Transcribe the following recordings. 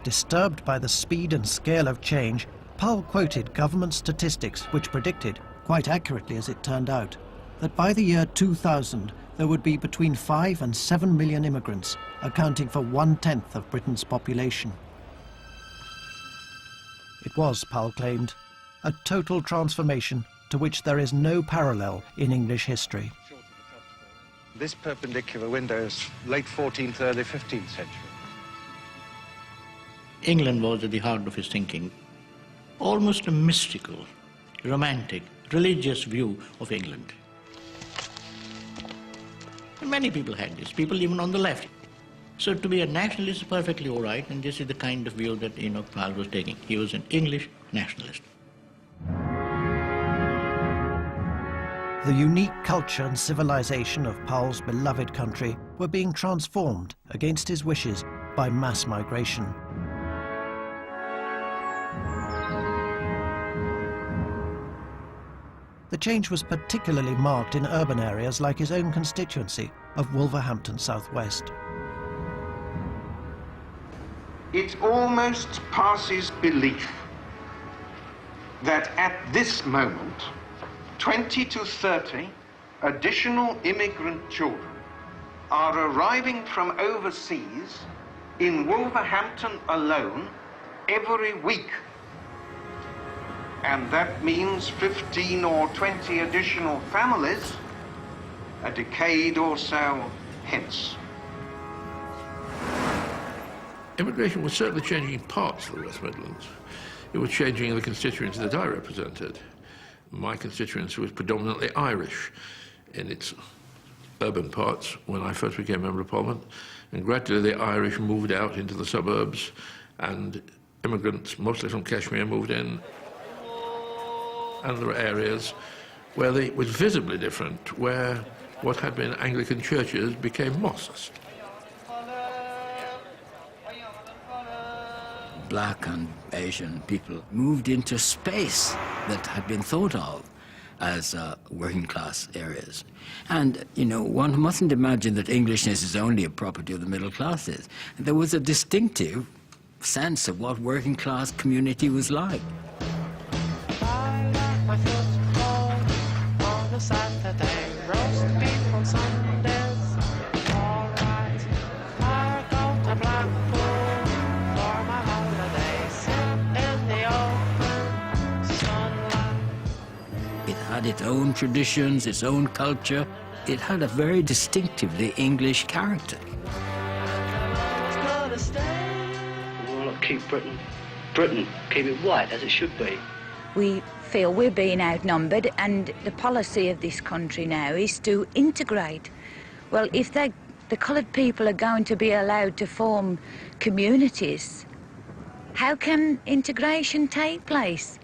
Disturbed by the speed and scale of change, Powell quoted government statistics which predicted, quite accurately as it turned out, that by the year 2000 there would be between 5 and 7 million immigrants, accounting for 1/10 of Britain's population. It was, Powell claimed, a total transformation to which there is no parallel in English history. This perpendicular window is late 14th, early 15th century. England was at the heart of his thinking, almost a mystical, romantic, religious view of England. And many people had this, people even on the left. So to be a nationalist is perfectly all right, and this is the kind of view that Enoch Powell was taking. He was an English nationalist. The unique culture and civilization of Powell's beloved country were being transformed against his wishes by mass migration. The change was particularly marked in urban areas like his own constituency of Wolverhampton Southwest. It almost passes belief that at this moment, 20 to 30 additional immigrant children are arriving from overseas in Wolverhampton alone every week. And that means 15 or 20 additional families a decade or so hence. Immigration was certainly changing parts of the West Midlands. It was changing the constituency that I represented. My constituency was predominantly Irish in its urban parts when I first became Member of Parliament, and gradually the Irish moved out into the suburbs and immigrants, mostly from Kashmir, moved in. And there were areas where it was visibly different, where what had been Anglican churches became mosques. Black and Asian people moved into space that had been thought of as working class areas. And, you know, one mustn't imagine that Englishness is only a property of the middle classes. There was a distinctive sense of what working class community was like. My football on a Saturday, roast beef on Sundays. All right, I go to Blackpool for my holiday, sit in the open sunlight. It had its own traditions, its own culture. It had a very distinctively English character. We will not keep Britain, keep it white as it should be. We feel we're being outnumbered, and the policy of this country now is to integrate. Well, if the coloured people are going to be allowed to form communities, how can integration take place?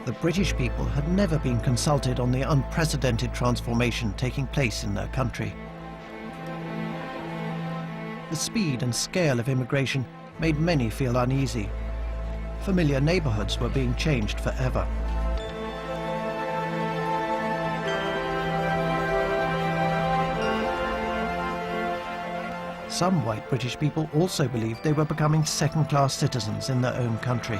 The British people had never been consulted on the unprecedented transformation taking place in their country. The speed and scale of immigration made many feel uneasy. Familiar neighbourhoods were being changed forever. Some white British people also believed they were becoming second-class citizens in their own country.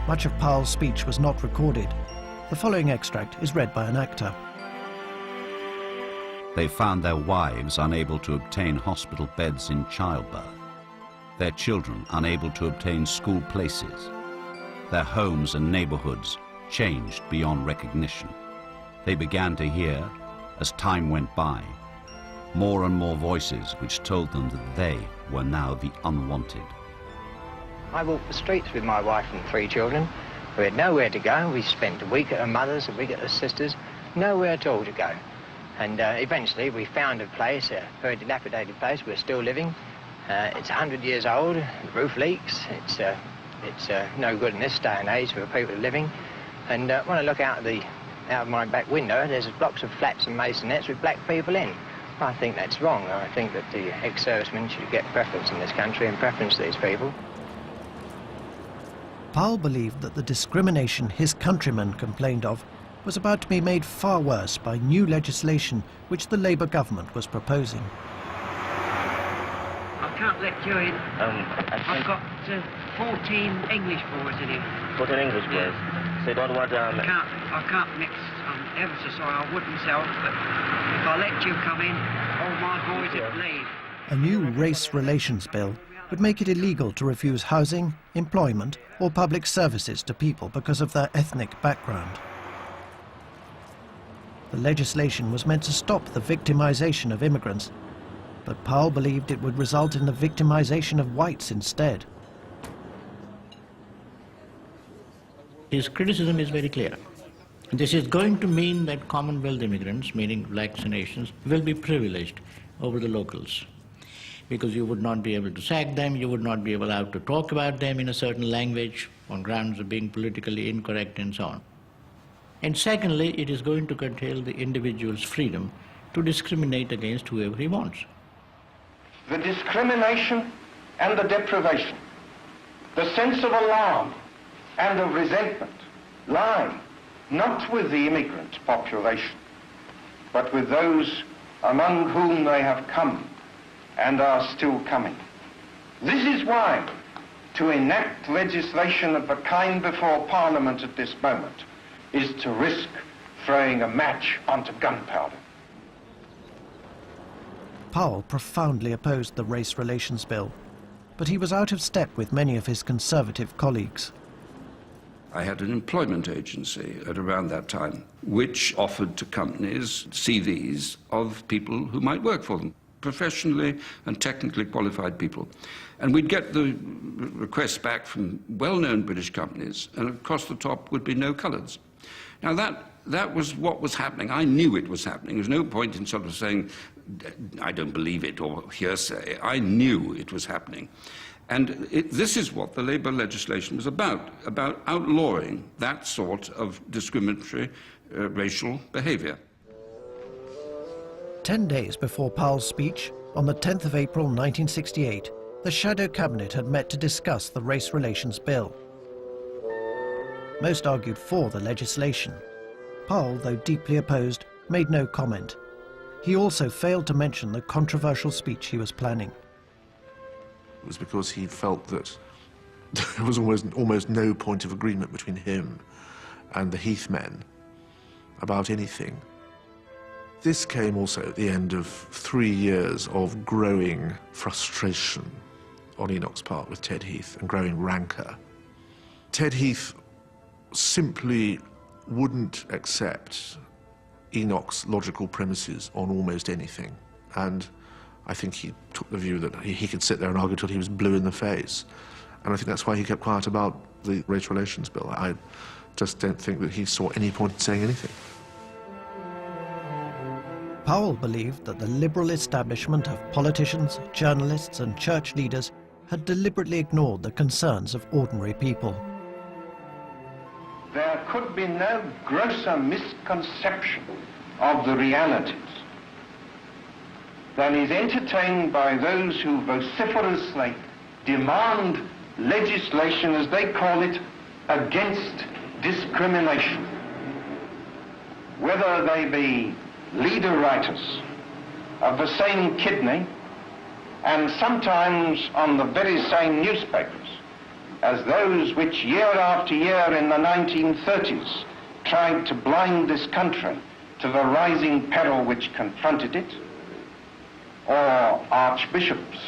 Much of Powell's speech was not recorded. The following extract is read by an actor. They found their wives unable to obtain hospital beds in childbirth, their children unable to obtain school places, their homes and neighborhoods changed beyond recognition. They began to hear, as time went by, more and more voices which told them that they were now the unwanted. I walked the streets with my wife and 3 children. We had nowhere to go. We spent a week at her mother's, a week at her sister's, nowhere at all to go. And eventually we found a place, a very dilapidated place. We're still living. It's 100 years old. The roof leaks. It's no good in this day and age for people living. And when I look out of my back window, there's blocks of flats and masonettes with black people in. I think that's wrong. I think that the ex-servicemen should get preference in this country and preference these people. Powell believed that the discrimination his countrymen complained of was about to be made far worse by new legislation which the Labour government was proposing. I can't let you in. I've got 14 English boys in here. 14 English boys? So you don't want... I can't mix. I'm ever so sorry, I would myself, but if I let you come in, all my boys would leave. A new race relations bill would make it illegal to refuse housing, employment or public services to people because of their ethnic background. The legislation was meant to stop the victimization of immigrants, but Powell believed it would result in the victimization of whites instead. His criticism is very clear. This is going to mean that Commonwealth immigrants, meaning blacks and Asians, will be privileged over the locals, because you would not be able to sack them, you would not be allowed to talk about them in a certain language on grounds of being politically incorrect and so on. And secondly, it is going to curtail the individual's freedom to discriminate against whoever he wants. The discrimination and the deprivation, the sense of alarm and of resentment lie not with the immigrant population, but with those among whom they have come and are still coming. This is why to enact legislation of the kind before Parliament at this moment is to risk throwing a match onto gunpowder. Powell profoundly opposed the race relations bill, but he was out of step with many of his conservative colleagues. I had an employment agency at around that time, which offered to companies CVs of people who might work for them, professionally and technically qualified people. And we'd get the requests back from well-known British companies, and across the top would be no colours. Now that was what was happening. I knew it was happening. There's no point in sort of saying, I don't believe it, or hearsay. I knew it was happening. And this is what the Labour legislation was about outlawing that sort of discriminatory racial behaviour. 10 days before Powell's speech, on the 10th of April 1968, the Shadow Cabinet had met to discuss the race relations bill. Most argued for the legislation. Powell, though deeply opposed, made no comment. He also failed to mention the controversial speech he was planning. It was because he felt that there was almost no point of agreement between him and the Heath men about anything. This came also at the end of 3 years of growing frustration on Enoch's part with Ted Heath and growing rancour. Ted Heath simply wouldn't accept Enoch's logical premises on almost anything, and I think he took the view that he could sit there and argue till he was blue in the face, and I think that's why he kept quiet about the race relations bill. I just don't think that he saw any point in saying anything. Powell believed that the liberal establishment of politicians, journalists and church leaders had deliberately ignored the concerns of ordinary people. There could be no grosser misconception of the realities than is entertained by those who vociferously demand legislation, as they call it, against discrimination. Whether they be leader writers of the same kidney and sometimes on the very same newspapers as those which year after year in the 1930s tried to blind this country to the rising peril which confronted it, or archbishops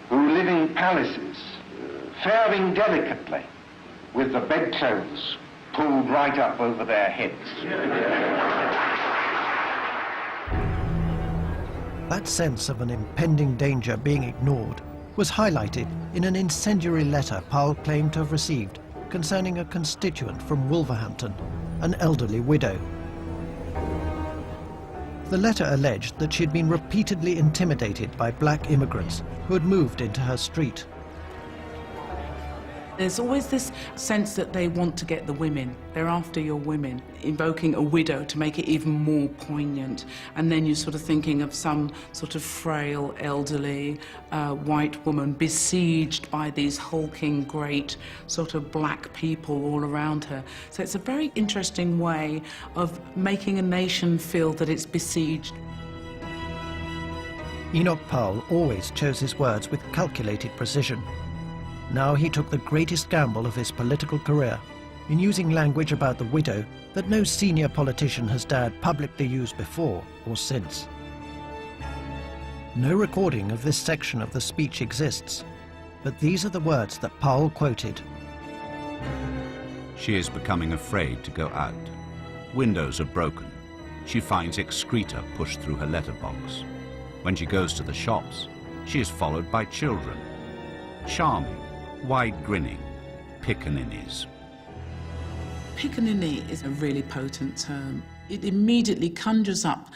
who live in palaces faring delicately with the bedclothes pulled right up over their heads. That sense of an impending danger being ignored was highlighted in an incendiary letter Powell claimed to have received concerning a constituent from Wolverhampton, an elderly widow. The letter alleged that she had been repeatedly intimidated by black immigrants who had moved into her street. There's always this sense that they want to get the women. They're after your women, invoking a widow to make it even more poignant. And then you're sort of thinking of some sort of frail, elderly, white woman besieged by these hulking, great sort of black people all around her. So it's a very interesting way of making a nation feel that it's besieged. Enoch Powell always chose his words with calculated precision. Now he took the greatest gamble of his political career in using language about the widow that no senior politician has dared publicly use before or since. No recording of this section of the speech exists, but these are the words that Powell quoted. She is becoming afraid to go out. Windows are broken. She finds excreta pushed through her letterbox. When she goes to the shops, she is followed by children. Charming, wide-grinning pickaninnies. Pickaninny is a really potent term. It immediately conjures up